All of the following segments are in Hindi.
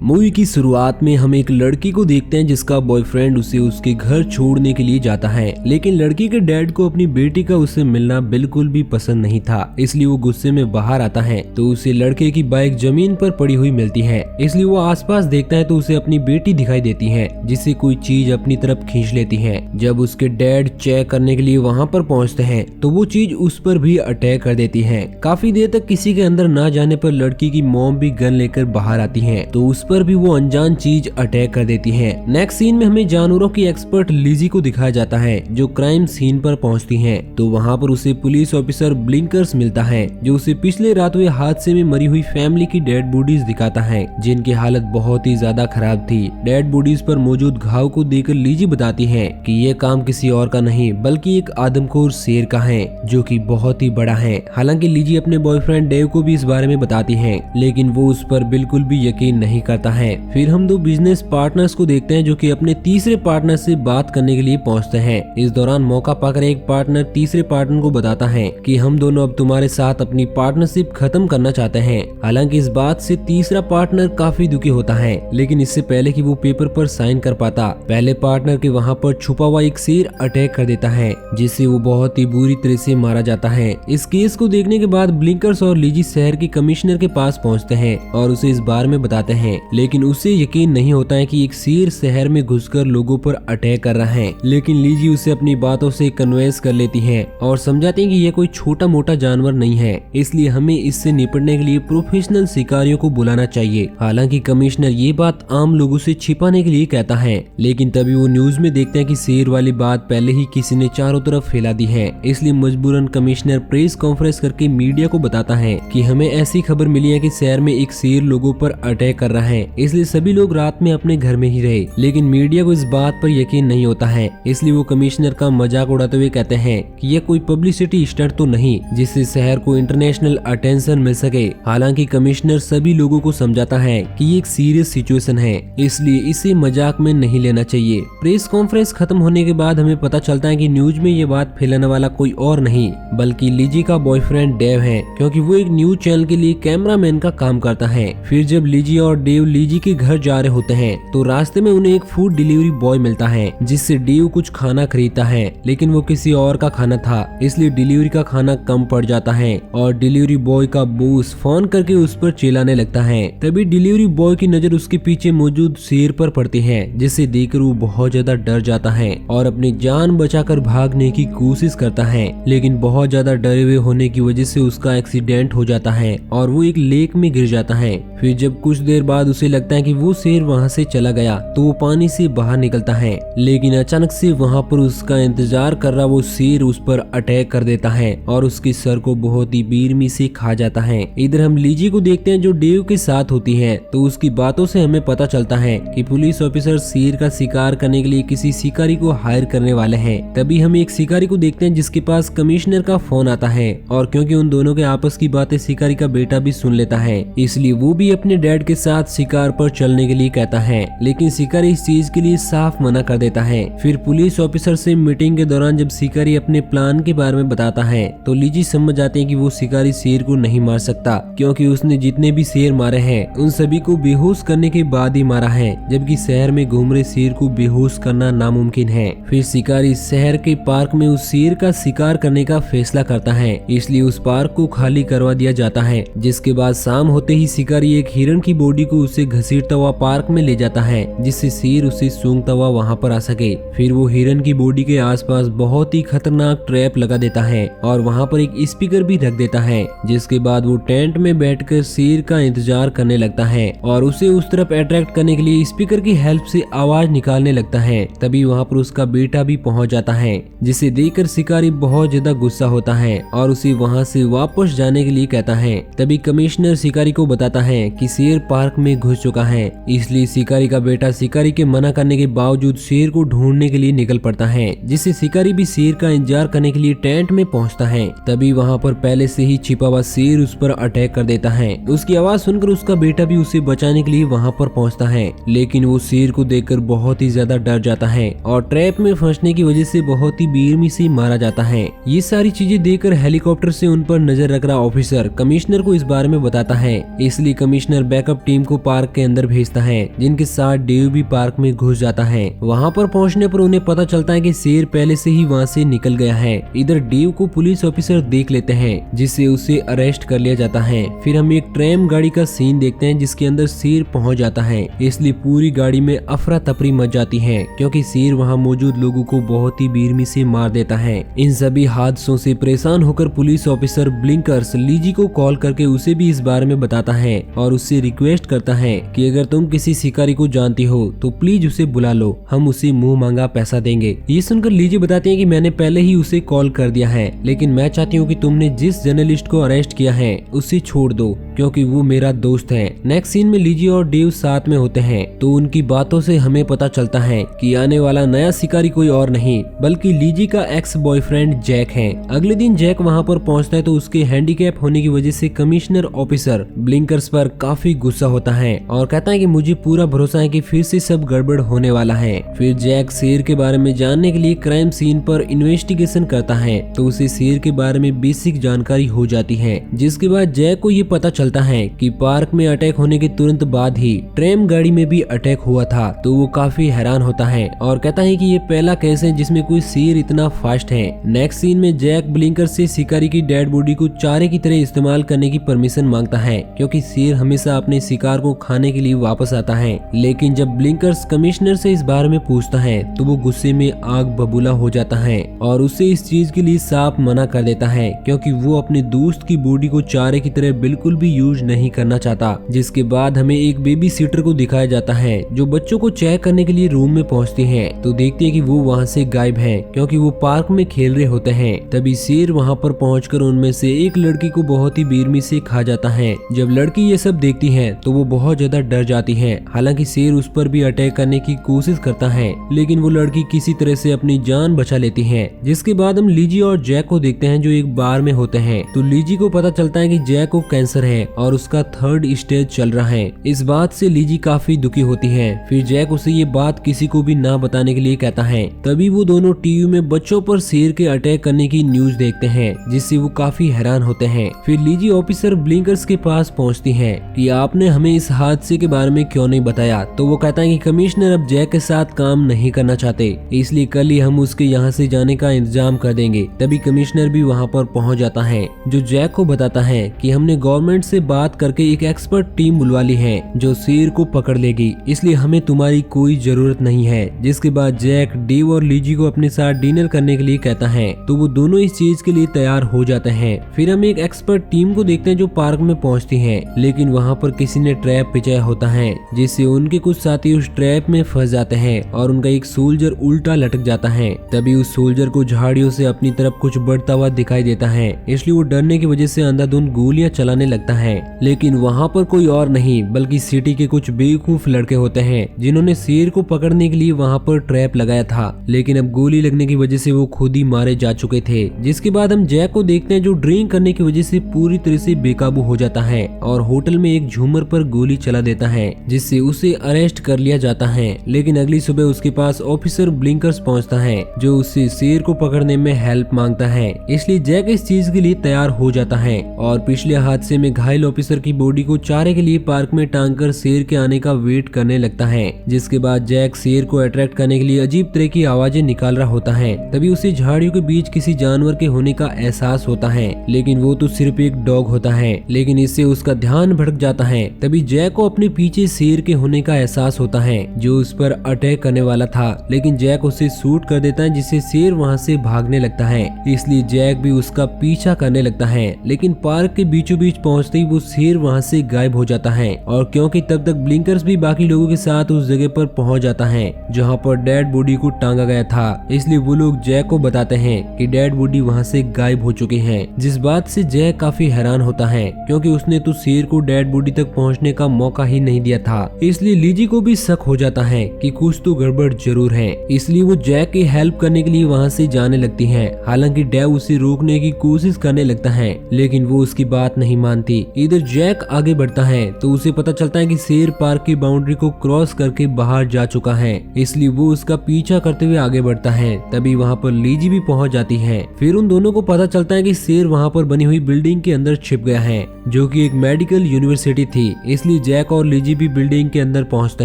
मूवी की शुरुआत में हम एक लड़की को देखते हैं जिसका बॉयफ्रेंड उसे उसके घर छोड़ने के लिए जाता है, लेकिन लड़की के डैड को अपनी बेटी का उससे मिलना बिल्कुल भी पसंद नहीं था। इसलिए वो गुस्से में बाहर आता है तो उसे लड़के की बाइक जमीन पर पड़ी हुई मिलती है। इसलिए वो आसपास देखता है तो उसे अपनी बेटी दिखाई देती है जिससे कोई चीज अपनी तरफ खींच लेती है। जब उसके डैड चेक करने के लिए वहाँ पर पहुँचते हैं तो वो चीज उस पर भी अटैक कर देती है। काफी देर तक किसी के अंदर ना जाने पर लड़की की मॉम भी गन लेकर बाहर आती है तो उस पर भी वो अनजान चीज अटैक कर देती है। नेक्स्ट सीन में हमें जानवरों की एक्सपर्ट लिजी को दिखाया जाता है जो क्राइम सीन पर पहुंचती है तो वहां पर उसे पुलिस ऑफिसर ब्लिंकर्स मिलता है जो उसे पिछले रात हुए हादसे में मरी हुई फैमिली की डेड बॉडीज दिखाता है जिनकी हालत बहुत ही ज्यादा खराब थी। डेड बॉडीज पर मौजूद घाव को देखकर लिजी बताती है कि ये काम किसी और का नहीं बल्कि एक आदमखोर शेर का है जो कि बहुत ही बड़ा है। हालांकि लिजी अपने बॉयफ्रेंड डेव को भी इस बारे में बताती है लेकिन वो उस पर बिल्कुल भी यकीन नहीं करता है। फिर हम दो बिजनेस पार्टनर्स को देखते हैं जो कि अपने तीसरे पार्टनर से बात करने के लिए पहुंचते हैं। इस दौरान मौका पाकर एक पार्टनर तीसरे पार्टनर को बताता है कि हम दोनों अब तुम्हारे साथ अपनी पार्टनरशिप खत्म करना चाहते हैं। हालांकि इस बात से तीसरा पार्टनर काफी दुखी होता है, लेकिन इससे पहले कि वो पेपर पर साइन कर पाता पहले पार्टनर के वहाँ पर छुपा हुआ एक शेर अटैक कर देता है जिससे वो बहुत ही बुरी तरह से मारा जाता है। इस केस को देखने के बाद ब्लिंकर्स और लिजी शहर के कमिश्नर के पास पहुँचते हैं और उसे इस बारे में बताते हैं, लेकिन उसे यकीन नहीं होता है कि एक शेर शहर में घुसकर लोगों पर अटैक कर रहा है। लेकिन लिजी उसे अपनी बातों से कन्विंस कर लेती है और समझाती है कि यह कोई छोटा मोटा जानवर नहीं है, इसलिए हमें इससे निपटने के लिए प्रोफेशनल शिकारियों को बुलाना चाहिए। हालांकि कमिश्नर ये बात आम लोगों से छिपाने के लिए कहता है, लेकिन तभी वो न्यूज में देखते हैं कि शेर वाली बात पहले ही किसी ने चारों तरफ फैला दी है। इसलिए मजबूरन कमिश्नर प्रेस कॉन्फ्रेंस करके मीडिया को बताता है कि हमें ऐसी खबर मिली है कि शहर में एक शेर लोगों पर अटैक कर रहा है, इसलिए सभी लोग रात में अपने घर में ही रहे। लेकिन मीडिया को इस बात पर यकीन नहीं होता है, इसलिए वो कमिश्नर का मजाक उड़ाते हुए कहते हैं कि यह कोई पब्लिसिटी स्टंट तो नहीं जिससे शहर को इंटरनेशनल अटेंशन मिल सके। हालांकि कमिश्नर सभी लोगों को समझाता है कि ये एक सीरियस सिचुएशन है, इसलिए इसे मजाक में नहीं लेना चाहिए। प्रेस कॉन्फ्रेंस खत्म होने के बाद हमें पता चलता है कि न्यूज में ये बात फैलाने वाला कोई और नहीं बल्कि लिजी का बॉयफ्रेंड डेव है, क्योंकि वो एक न्यूज चैनल के लिए कैमरामैन का काम करता है। फिर जब लिजी और डेव लिजी के घर जा रहे होते हैं तो रास्ते में उन्हें एक फूड डिलीवरी बॉय मिलता है जिससे डेव कुछ खाना खरीदता है, लेकिन वो किसी और का खाना था, इसलिए डिलीवरी का खाना कम पड़ जाता है और डिलीवरी बॉय का बॉस फोन करके उस पर चिल्लाने लगता है। तभी डिलीवरी बॉय की नजर उसके पीछे मौजूद शेर पर पड़ती है जिसे देखकर वो बहुत ज्यादा डर जाता है और अपनी जान बचाकर भागने की कोशिश करता है, लेकिन बहुत ज्यादा डरे हुए होने की वजह से उसका एक्सीडेंट हो जाता है और वो एक लेक में गिर जाता है। फिर जब कुछ देर बाद उसे लगता है कि वो शेर वहाँ से चला गया तो वो पानी से बाहर निकलता है, लेकिन अचानक से वहाँ पर उसका इंतजार कर रहा वो शेर उस पर अटैक कर देता है और उसके सर को बहुत ही बेरहमी से खा जाता है। इधर हम लिजी को देखते हैं जो डेव के साथ होती है तो उसकी बातों से हमें पता चलता है कि पुलिस ऑफिसर शेर का शिकार करने के लिए किसी शिकारी को हायर करने वाले हैं। तभी हम एक शिकारी को देखते हैं जिसके पास कमिश्नर का फोन आता है और क्योंकि उन दोनों के आपस की बातें शिकारी का बेटा भी सुन लेता है, इसलिए वो भी अपने डैड के साथ शिकार पर चलने के लिए कहता है, लेकिन शिकारी इस चीज के लिए साफ मना कर देता है। फिर पुलिस ऑफिसर से मीटिंग के दौरान जब शिकारी अपने प्लान के बारे में बताता है तो लिजी समझ जाते हैं कि वो शिकारी शेर को नहीं मार सकता, क्योंकि उसने जितने भी शेर मारे हैं उन सभी को बेहोश करने के बाद ही मारा है, जबकि शहर में घूम रहे शेर को बेहोश करना नामुमकिन है। फिर शिकारी शहर के पार्क में उस शेर का शिकार करने का फैसला करता है, इसलिए उस पार्क को खाली करवा दिया जाता है। जिसके बाद शाम होते ही शिकारी एक हिरण की बॉडी को उसे घसीटता हुआ पार्क में ले जाता है जिससे शेर उसे सूंघता हुआ वहाँ पर आ सके। फिर वो हिरण की बॉडी के आसपास बहुत ही खतरनाक ट्रैप लगा देता है और वहाँ पर एक स्पीकर भी रख देता है, जिसके बाद वो टेंट में बैठकर शेर का इंतजार करने लगता है और उसे उस तरफ अट्रैक्ट करने के लिए स्पीकर की हेल्प से आवाज निकालने लगता है। तभी वहाँ पर उसका बेटा भी पहुँच जाता है, जिसे देखकर शिकारी बहुत ज्यादा गुस्सा होता है और उसे वहाँ से वापस जाने के लिए कहता है। तभी कमिश्नर शिकारी को बताता है कि शेर पार्क में घुस चुका है, इसलिए शिकारी का बेटा शिकारी के मना करने के बावजूद शेर को ढूंढने के लिए निकल पड़ता है, जिससे शिकारी भी शेर का इंतजार करने के लिए टेंट में पहुंचता है। तभी वहां पर पहले से ही छिपा हुआ शेर उस पर अटैक कर देता है। उसकी आवाज सुनकर उसका बेटा भी उसे बचाने के लिए वहां पर पहुंचता है, लेकिन वो शेर को देखकर बहुत ही ज्यादा डर जाता है और ट्रैप में फंसने की वजह से बहुत ही बेरहमी से मारा जाता है। ये सारी चीजें देखकर हेलीकॉप्टर से उन पर नजर रख रहा ऑफिसर कमिश्नर को इस बारे में बताता है, इसलिए कमिश्नर बैकअप टीम को पार्क के अंदर भेजता है, जिनके साथ डेव भी पार्क में घुस जाता है। वहाँ पर पहुँचने पर उन्हें पता चलता है कि शेर पहले से ही वहाँ से निकल गया है। इधर डेव को पुलिस ऑफिसर देख लेते हैं, जिससे उसे अरेस्ट कर लिया जाता है। फिर हम एक ट्रैम गाड़ी का सीन देखते हैं, जिसके अंदर शेर पहुँच जाता है, इसलिए पूरी गाड़ी में अफरा तफरी मच जाती है, क्योंकि शेर वहाँ मौजूद लोगों को बहुत ही बेरहमी से मार देता है। इन सभी हादसों से परेशान होकर पुलिस ऑफिसर ब्लिंकर्स लीजी को कॉल करके उसे भी इस बारे में बताता है और उससे रिक्वेस्ट करता है कि अगर तुम किसी शिकारी को जानती हो तो प्लीज उसे बुला लो, हम उसे मुंह मांगा पैसा देंगे। ये सुनकर लीजी बताते हैं कि मैंने पहले ही उसे कॉल कर दिया है, लेकिन मैं चाहती हूँ कि तुमने जिस जर्नलिस्ट को अरेस्ट किया है उसे छोड़ दो, क्योंकि वो मेरा दोस्त है। नेक्स्ट सीन में लीजी और डेव साथ में होते हैं, तो उनकी बातों से हमें पता चलता है कि आने वाला नया शिकारी कोई और नहीं बल्कि लीजी का एक्स बॉयफ्रेंड जैक है। अगले दिन जैक वहाँ पर पहुँचता है तो उसके हैंडीकैप होने की वजह से कमिश्नर ऑफिसर ब्लिंकर्स पर काफी गुस्सा होता है और कहता है कि मुझे पूरा भरोसा है कि फिर से सब गड़बड़ होने वाला है। फिर जैक शेर के बारे में जानने के लिए क्राइम सीन पर इन्वेस्टिगेशन करता है, तो उसे शेर के बारे में बेसिक जानकारी हो जाती है, जिसके बाद जैक को ये पता चलता है कि पार्क में अटैक होने के तुरंत बाद ही ट्रैम गाड़ी में भी अटैक हुआ था। तो वो काफी हैरान होता है और कहता है कि ये पहला केस है जिसमें कोई शेर इतना फास्ट है। नेक्स्ट सीन में जैक ब्लिंकर से शिकारी की डेड बॉडी को चारे की तरह इस्तेमाल करने की परमिशन मांगता है, क्योंकि शेर हमेशा अपने शिकार को खाने के लिए वापस आता है। लेकिन जब ब्लिंकर्स कमिश्नर से इस बारे में पूछता है तो वो गुस्से में आग बबूला हो जाता है और उसे इस चीज के लिए साफ मना कर देता है, क्योंकि वो अपने दोस्त की बॉडी को चारे की तरह बिल्कुल भी यूज नहीं करना चाहता। जिसके बाद हमें एक बेबी सीटर को दिखाया जाता है जो बच्चों को चेक करने के लिए रूम में पहुंचती है, तो देखते हैं कि वो वहाँ से गायब है, क्योंकि वो पार्क में खेल रहे होते हैं। तभी शेर वहाँ पर पहुंचकर उनमें से एक लड़की को बहुत ही बेरहमी से खा जाता है। जब लड़की ये सब देखती है तो वो बहुत ज्यादा डर जाती है। हालांकि शेर उस पर भी अटैक करने की कोशिश करता है, लेकिन वो लड़की किसी तरह से अपनी जान बचा लेती है। जिसके बाद हम लीजी और जैक को देखते हैं जो एक बार में होते हैं। तो लीजी को पता चलता है कि जैक को कैंसर है और उसका 3rd स्टेज चल रहा है। इस बात से लीजी काफी दुखी होती है। फिर जैक उसे ये बात किसी को भी ना बताने के लिए कहता है। तभी वो दोनों टीवी में बच्चों पर शेर के अटैक करने की न्यूज देखते हैं, जिससे वो काफी हैरान होते हैं। फिर लीजी ऑफिसर ब्लिंकर्स के पास पहुंचती है कि आपने हमें इस हादसे के बारे में क्यों नहीं बताया। तो वो कहता है कि कमिश्नर अब जैक के साथ काम नहीं करना चाहते, इसलिए कल ही हम उसके यहाँ से जाने का इंतजाम कर देंगे। तभी कमिश्नर भी वहाँ पर पहुँच जाता है, जो जैक को बताता है कि हमने गवर्नमेंट से बात करके एक एक्सपर्ट टीम बुलवा ली है जो शेर को पकड़ लेगी, इसलिए हमें तुम्हारी कोई जरूरत नहीं है। जिसके बाद जैक डेव और लीजी को अपने साथ डिनर करने के लिए कहता है, तो वो दोनों इस चीज के लिए तैयार हो जाते हैं। फिर हम एक एक्सपर्ट टीम को देखते हैं जो पार्क में पहुंचती है, लेकिन वहाँ पर किसी ने ट्रैप बिछाया होता है, जिससे उनके कुछ साथी उस ट्रैप में फंस जाते हैं और उनका एक सोल्जर उल्टा लटक जाता है। तभी उस सोल्जर को झाड़ियों से अपनी तरफ कुछ बढ़ता हुआ दिखाई देता है, इसलिए वो डरने की वजह से अंधाधुंध गोलियां चलाने लगता है। लेकिन वहाँ पर कोई और नहीं बल्कि सिटी के कुछ बेवकूफ लड़के होते हैं, जिन्होंने शेर को पकड़ने के लिए वहाँ पर ट्रैप लगाया था, लेकिन अब गोली लगने की वजह से वो खुद ही मारे जा चुके थे। जिसके बाद हम जैक को देखते हैं जो ड्रिंक करने की वजह से पूरी तरह से बेकाबू हो जाता है और होटल में एक झूमर पर गोली चला देता है, जिससे उसे अरेस्ट कर लिया जाता है। लेकिन अगली सुबह उसके पास ऑफिसर ब्लिंकर्स पहुंचता है, जो उससे शेर को पकड़ने में हेल्प मांगता है। इसलिए जैक इस चीज के लिए तैयार हो जाता है और पिछले हादसे में घायल ऑफिसर की बॉडी को चारे के लिए पार्क में टांग कर शेर के आने का वेट करने लगता है। जिसके बाद जैक शेर को अट्रैक्ट करने के लिए अजीब तरह की आवाजें निकाल रहा होता है। तभी उसे झाड़ियों के बीच किसी जानवर के होने का एहसास होता है, लेकिन वो तो सिर्फ एक डॉग होता है। लेकिन इससे उसका ध्यान भटक जाता है। तभी जैक को अपने पीछे शेर के होने का एहसास होता है जो उस पर अटैक करने वाला था, लेकिन जैक उसे शूट कर देता है, जिससे शेर वहाँ से भागने लगता है। इसलिए जैक भी उसका पीछा करने लगता है, लेकिन पार्क के बीचों बीच पहुँचते ही वो शेर वहाँ से गायब हो जाता है। और क्योंकि तब तक ब्लिंकर्स भी बाकी लोगों के साथ उस जगह पर पहुँच जाता है जहाँ पर डेड बॉडी को टांगा गया था, इसलिए वो लोग जैक को बताते हैं कि डेड बॉडी वहाँ से गायब हो चुकी है। जिस बात से जैक काफी हैरान होता है, क्योंकि उसने तो शेर को डेड बॉडी तक पहुँचने का मौका ही नहीं दिया था। इसलिए लीजी को भी शक हो जाता है कि कुछ तो गड़बड़ जरूर है, इसलिए वो जैक की हेल्प करने के लिए वहाँ से जाने लगती है। हालांकि डेव उसे रोकने की कोशिश करने लगता है, लेकिन वो उसकी बात नहीं मानती। इधर जैक आगे बढ़ता है तो उसे पता चलता है कि शेर पार्क की बाउंड्री को क्रॉस करके बाहर जा चुका है, इसलिए वो उसका पीछा करते हुए आगे बढ़ता है। तभी वहाँ पर लीजी भी पहुँच जाती है। फिर उन दोनों को पता चलता है कि शेर वहाँ पर बनी हुई बिल्डिंग के अंदर छिप गया है, जो कि एक मेडिकल यूनिवर्सिटी थी। इसलिए जैक और लीजी भी बिल्डिंग के अंदर पहुँचते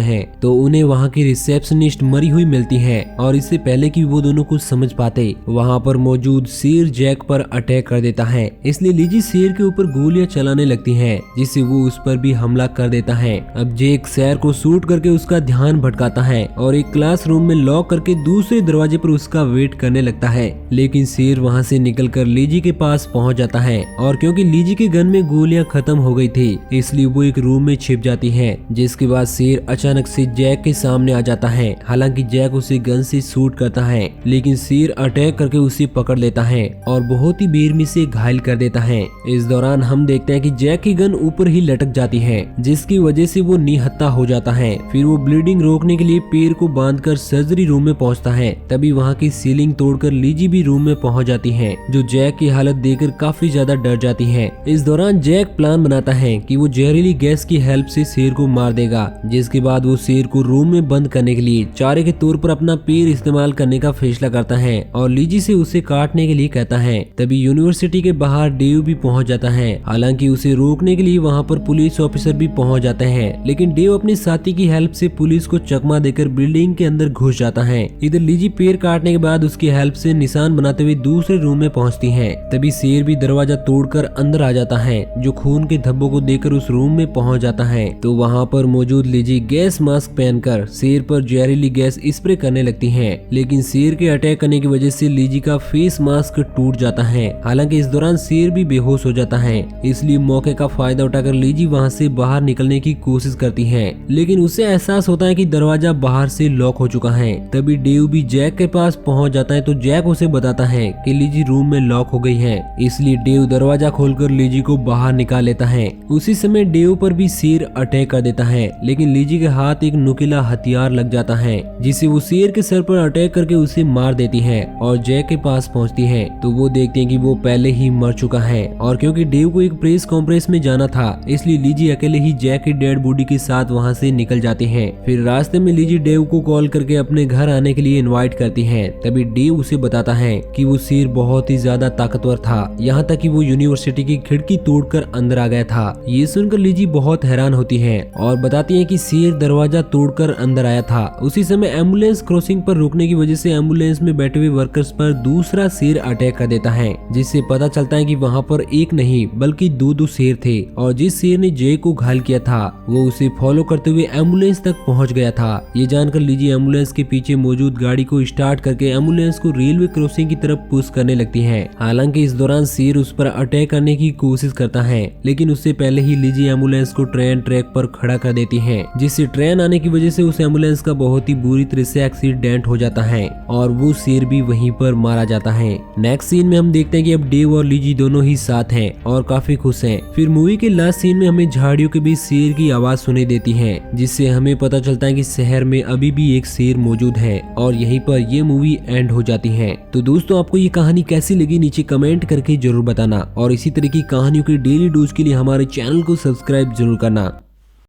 हैं तो उन्हें वहाँ की रिसेप्शनिस्ट मरी हुई मिलती है, और इससे पहले कि वो दोनों कुछ समझ पाते वहाँ पर मौजूद शेर जैक पर अटैक कर देता है। इसलिए लीजी शेर के ऊपर गोलियां चलाने लगती है, जिससे वो उस पर भी हमला कर देता है। अब जैक शेर को शूट करके उसका ध्यान भटकाता है और एक क्लासरूम में लॉक करके दूसरे दरवाजे पर उसका वेट करने लगता है। लेकिन शेर वहाँ से निकलकर लीजी के पास पहुँच जाता है, और क्योंकि लीजी के गन में गोलियां खत्म हो गई थी इसलिए वो एक रूम में छिप जाती है। जिसके बाद शेर अचानक से जैक के सामने आ जाता है। हालांकि जैक उसे गन से शूट करता है, लेकिन शेर अटैक करके उसे पकड़ लेता है और बहुत ही बेरहमी से घायल कर देता है। इस दौरान हम देखते हैं कि जैक की गन ऊपर ही लटक जाती है, जिसकी वजह से वो निहत्था हो जाता है। फिर वो ब्लीडिंग रोकने के लिए पैर को बांधकर सर्जरी रूम में पहुंचता है। तभी वहां की सीलिंग तोड़कर लीजी भी रूम में पहुंच जाती है, जो जैक की हालत देखकर काफी ज्यादा डर जाती है। इस दौरान जैक प्लान बनाता है कि वो जहरीली गैस की हेल्प से शेर को मार देगा, जिसके बाद वो शेर को रूम में बंद करने के लिए चारे के तौर पर अपना पैर इस्तेमाल करने का फैसला करता है और लीजी से उसे काटने के लिए कहता है। तभी यूनिवर्सिटी के बाहर डेव भी पहुंच जाता है। हालांकि उसे रोकने के लिए वहां पर पुलिस ऑफिसर भी पहुंच जाते हैं, लेकिन डेव अपने साथी की हेल्प से पुलिस को चकमा देकर बिल्डिंग के अंदर घुस जाता है। इधर लीजी पैर काटने के बाद उसकी हेल्प से निशान बनाते हुए दूसरे रूम में पहुंचती है। तभी शेर भी दरवाजा तोड़कर अंदर आ जाता है, जो खून के धब्बों को देखकर उस रूम में पहुंच जाता है। तो वहां पर मौजूद लीजी गैस मास्क पहनकर शेर पर जहरीली गैस स्प्रे करने लगती है, लेकिन शेर के अटैक करने की वजह से लीजी का फेस मास्क टूट जाता है। हालांकि इस दौरान शेर भी बेहोश हो जाता है, इसलिए मौके का फायदा उठाकर लीजी वहां से बाहर निकलने की कोशिश करती है, लेकिन उसे एहसास होता है कि दरवाजा बाहर से लॉक हो चुका है। तभी डेव भी जैक के पास पहुंच जाता है तो जैक उसे बताता है कि लीजी रूम में लॉक हो गई है, इसलिए डेव दरवाजा खोलकर लीजी को बाहर निकाल लेता है। उसी समय डेव पर भी शेर अटैक कर देता है, लेकिन लीजी के हाथ एक नुकीला हथियार लग जाता है, जिसे वो शेर के सर पर अटैक करके उसे मार देती है और जैक के पास पहुंचती है तो वो देखते हैं कि वो पहले ही मर चुका है। और क्योंकि डेव को एक प्रेस कॉन्फ्रेंस में जाना था, इसलिए लीजी अकेले ही जैक की डेड बॉडी के साथ वहां से निकल जाती है। फिर रास्ते में लीजी डेव को कॉल करके अपने घर आने के लिए इनवाइट करती है। तभी डेव उसे बताता है कि वो शेर बहुत ही ज्यादा ताकतवर था, यहाँ तक कि वो यूनिवर्सिटी की खिड़की तोड़कर अंदर आ गया था। ये सुनकर लीजी बहुत हैरान होती है और बताती है कि शेर दरवाजा तोड़कर अंदर आया था। उसी समय एम्बुलेंस क्रॉसिंग पर रुकने की वजह से एम्बुलेंस में बैठे हुए वर्कर्स पर दूसरा शेर अटैक कर देता है, जिससे पता चलता है कि वहाँ पर एक नहीं बल्कि दो शेर थे, और जिस शेर ने जय को घायल किया था वो उसे फॉलो करते हुए एम्बुलेंस तक पहुँच गया था। ये जानकर लीजी एम्बुलेंस के पीछे मौजूद गाड़ी को स्टार्ट करके एम्बुलेंस को रेलवे क्रॉसिंग की तरफ पुश करने लगती है। हालांकि इस दौरान शेर उस पर अटैक करने की कोशिश करता है, लेकिन उससे पहले ही लीजी एम्बुलेंस को ट्रेन ट्रैक पर खड़ा कर देती है, जिससे ट्रेन आने की वजह से उस एम्बुलेंस का बहुत ही बुरी तरह से एक्सीडेंट हो जाता है और वो शेर भी वहीं पर मारा जाता है। नेक्स्ट सीन में हम देखते हैं कि अब डेव और लीजी दोनों ही साथ हैं और काफी खुश हैं। फिर मूवी के लास्ट सीन में हमें झाड़ियों के बीच शेर की आवाज सुनाई देती है, जिससे हमें पता चलता है कि शहर में अभी भी एक शेर मौजूद है, और यहीं पर ये मूवी एंड हो जाती है। तो दोस्तों, आपको ये कहानी कैसी लगी नीचे कमेंट करके जरूर बताना, और इसी तरह की कहानियों की डेली डोज के लिए हमारे चैनल को सब्सक्राइब जरूर करना।